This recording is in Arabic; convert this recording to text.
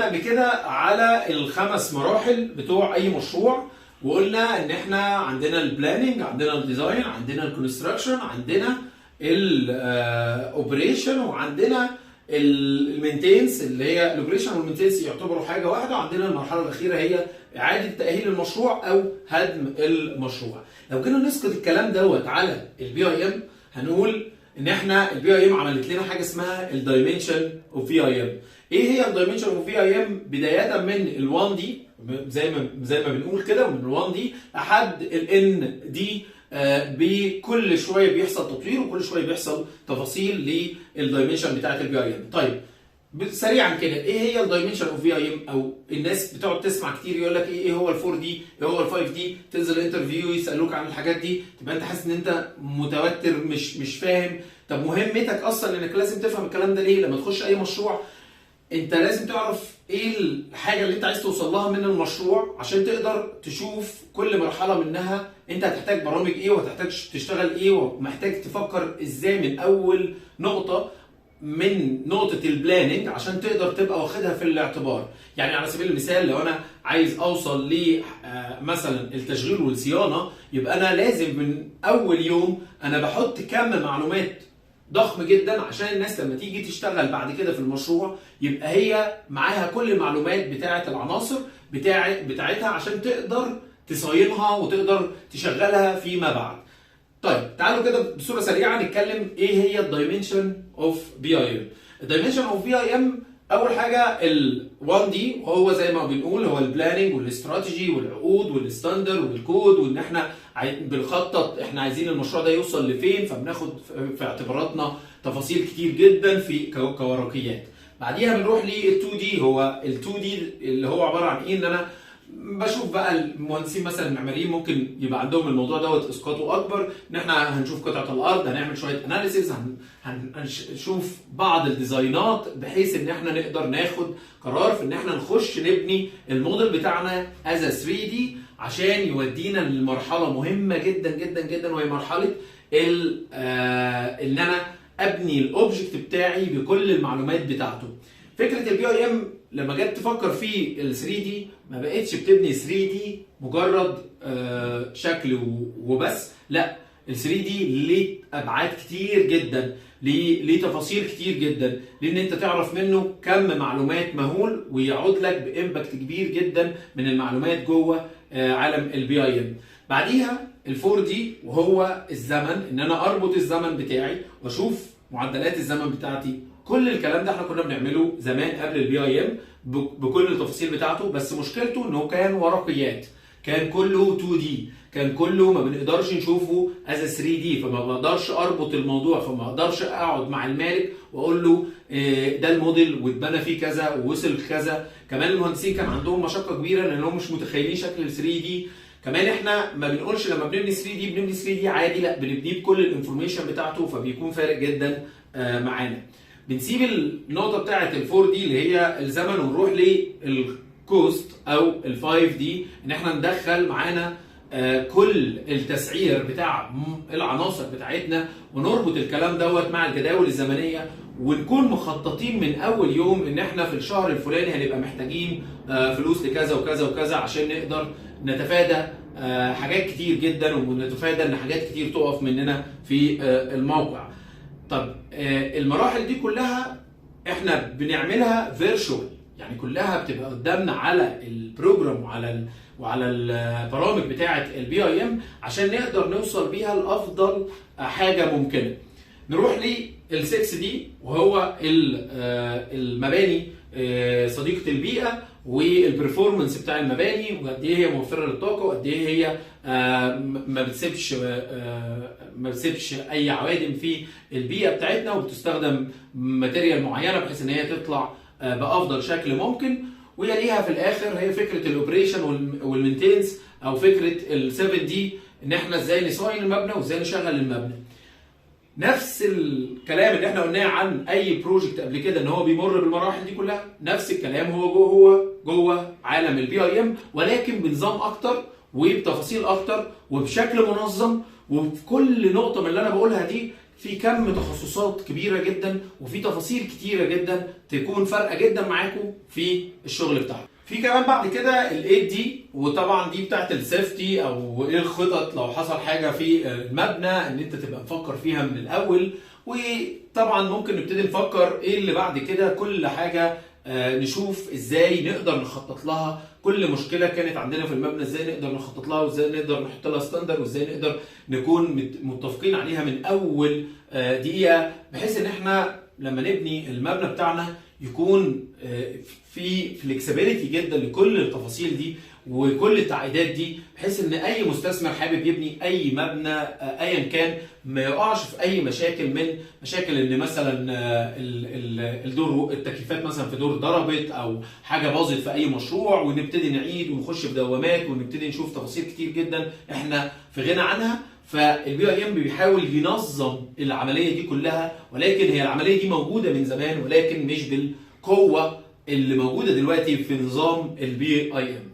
قبل كده على الخمس مراحل بتوع اي مشروع، وقلنا ان احنا عندنا البلاننج، عندنا الديزاين، عندنا الكونستراكشن، عندنا الاوبريشن، وعندنا المينتينس اللي هي الاوبريشن والمينتينس يعتبروا حاجه واحده، وعندنا المرحله الاخيره هي اعاده تاهيل المشروع او هدم المشروع. لو كنا نسقط الكلام دوت على البي اي ام هنقول ان احنا البي اي ام عملت لنا حاجه اسمها الدايمنشن اوف في اي ام. ايه هي الدايمنشن اوف في اي ام؟ بدايه من ال1 دي زي ما بنقول كده، من ال1 دي لحد الN دي، بكل شويه بيحصل تطوير وكل شويه بيحصل تفاصيل للدايمنشن بتاعت البي اي ام. طيب سريعا كده، ايه هي الدايمنشن اوف في اي ام؟ او الناس بتقعد تسمع كتير يقول لك ايه هو ال4 دي، ايه هو ال5 دي، تنزل انترفيو يسالوك عن الحاجات دي، تبقى انت حاسس ان انت متوتر مش فاهم. طب مهمتك اصلا انك لازم تفهم الكلام ده ليه؟ لما تخش اي مشروع انت لازم تعرف ايه الحاجه اللي انت عايز توصل لها من المشروع، عشان تقدر تشوف كل مرحله منها انت هتحتاج برامج ايه، وهتحتاج تشتغل ايه، ومحتاج تفكر ازاي من اول نقطه، من نقطه البلاننج، عشان تقدر تبقى واخدها في الاعتبار. يعني على سبيل المثال لو انا عايز اوصل ل مثلا التشغيل والصيانه، يبقى انا لازم من اول يوم انا بحط كم معلومات ضخم جدا عشان الناس لما تيجي تشتغل بعد كده في المشروع يبقى هي معاها كل المعلومات بتاعه العناصر بتاعتها عشان تقدر تصينها وتقدر تشغلها فيما بعد. طيب تعالوا كده بصوره سريعه نتكلم ايه هي الدايمنشن اوف بي اي ام. الدايمنشن اوف بي اي ام اول حاجه ال1 دي، وهو زي ما بنقول هو البلاننج والاستراتيجي والعقود والستاندر والكود، وان احنا بنخطط احنا عايزين المشروع ده يوصل لفين، فبناخد في اعتباراتنا تفاصيل كتير جدا في كورقيات. بعديها بنروح لل2 دي. هو ال2 دي اللي هو عباره عن ايه؟ ان انا بشوف بقى المهندسين مثلا المعماريين ممكن يبقى عندهم الموضوع دوت اسقاطه اكبر، ان احنا هنشوف قطعه الارض، هنعمل شويه اناليسيز، هنشوف بعض الديزاينات بحيث ان احنا نقدر ناخد قرار في ان احنا نخش نبني الموديل بتاعنا از 3 دي، عشان يودينا لمرحله مهمه جدا جدا جدا، وهي مرحله ان انا ابني الاوبجكت بتاعي بكل المعلومات بتاعته. فكره البي اي ام لما جت تفكر في ال 3 دي ما بقتش بتبني 3 دي مجرد شكل وبس، لا، ال 3 دي ليه ابعاد كتير جدا، ليه تفاصيل كتير جدا، لان انت تعرف منه كم معلومات مهول ويعود لك بامباكت كبير جدا من المعلومات جوه عالم البي اي ام. بعديها ال4 دي وهو الزمن، ان انا اربط الزمن بتاعي واشوف معدلات الزمن بتاعتي. كل الكلام ده احنا كنا بنعمله زمان قبل البي اي ام بكل التفاصيل بتاعته، بس مشكلته انه كان ورقيات، كان كله 2 دي، كان كله ما بنقدرش نشوفه از 3 دي، فما بقدرش اربط الموضوع، فما اقدرش اقعد مع المالك واقول له ده الموديل واتبنى فيه كذا ووصل كذا. كمان المهندسين كان عندهم مشقه كبيره لانهم مش متخيلين شكل ال 3 دي. كمان احنا ما بنقولش لما بنبني 3 دي بنبني 3 دي عادي، لا، بنبنيه بكل الانفورميشن بتاعته، فبيكون فارق جدا معانا. بنسيب النقطه بتاعه ال4 دي اللي هي الزمن ونروح للكوست او ال5 دي، ان احنا ندخل معانا كل التسعير بتاع العناصر بتاعتنا، ونربط الكلام دوت مع الجداول الزمنيه، ونكون مخططين من اول يوم ان احنا في الشهر الفلاني هنبقى محتاجين فلوس لكذا وكذا وكذا، عشان نقدر نتفادى حاجات كتير جدا، ونتفادى ان حاجات كتير تقف مننا في الموقع. طب المراحل دي كلها احنا بنعملها فيرتشوال، يعني كلها بتبقى قدامنا على البروجرام وعلى البرامج بتاعه البي اي ام، عشان نقدر نوصل بيها لافضل حاجه ممكنه. نروح لل6 دي وهو المباني صديقه البيئه، والبرفورمانس بتاع المباني، وقد ايه هي موفره للطاقه، وقد ايه هي ما بتسيبش اي عوادم في البيئه بتاعتنا، وبتستخدم ماتيريال معينه بحيث ان هي تطلع بافضل شكل ممكن. ويليها في الاخر هي فكره الاوبريشن والمينتينس، او فكره ال7 دي، ان احنا ازاي نصين المبنى وازاي نشغل المبنى. نفس الكلام اللي احنا قلناه عن اي بروجكت قبل كده ان هو بيمر بالمراحل دي كلها، نفس الكلام هو جوه عالم البي اي ام، ولكن بنظام اكتر وبتفاصيل اكتر وبشكل منظم وفي كل نقطه من اللي انا بقولها دي في كم تخصصات كبيره جدا وفي تفاصيل كتيره جدا تكون فارقه جدا معاكم في الشغل بتاعكم. في كمان بعد كده ال8 دي، وطبعا دي بتاعت السيفتي او ايه الخطط لو حصل حاجه في المبنى ان انت تبقى مفكر فيها من الاول. وطبعا ممكن نبتدي نفكر ايه اللي بعد كده، كل حاجه نشوف ازاي نقدر نخطط لها، كل مشكله كانت عندنا في المبنى ازاي نقدر نخطط لها، وازاي نقدر نحط لها ستاندر، وازاي نقدر نكون متفقين عليها من اول دقيقه، بحيث ان احنا لما نبني المبنى بتاعنا يكون في فليكسبيليتي جدا لكل التفاصيل دي وكل التعقيدات دي، بحيث ان اي مستثمر حابب يبني اي مبنى ايا كان ما يقعش في اي مشاكل، من مشاكل ان مثلا الدور التكييفات مثلا في دور ضربت او حاجه باظت في اي مشروع، ونبتدي نعيد ونخش في دوامات ونبتدي نشوف تفاصيل كتير جدا احنا في غنى عنها. فالبي اي ام بيحاول ينظم العمليه دي كلها، ولكن هي العمليه دي موجوده من زمان ولكن مش بالقوه اللي موجوده دلوقتي في نظام البي اي ام.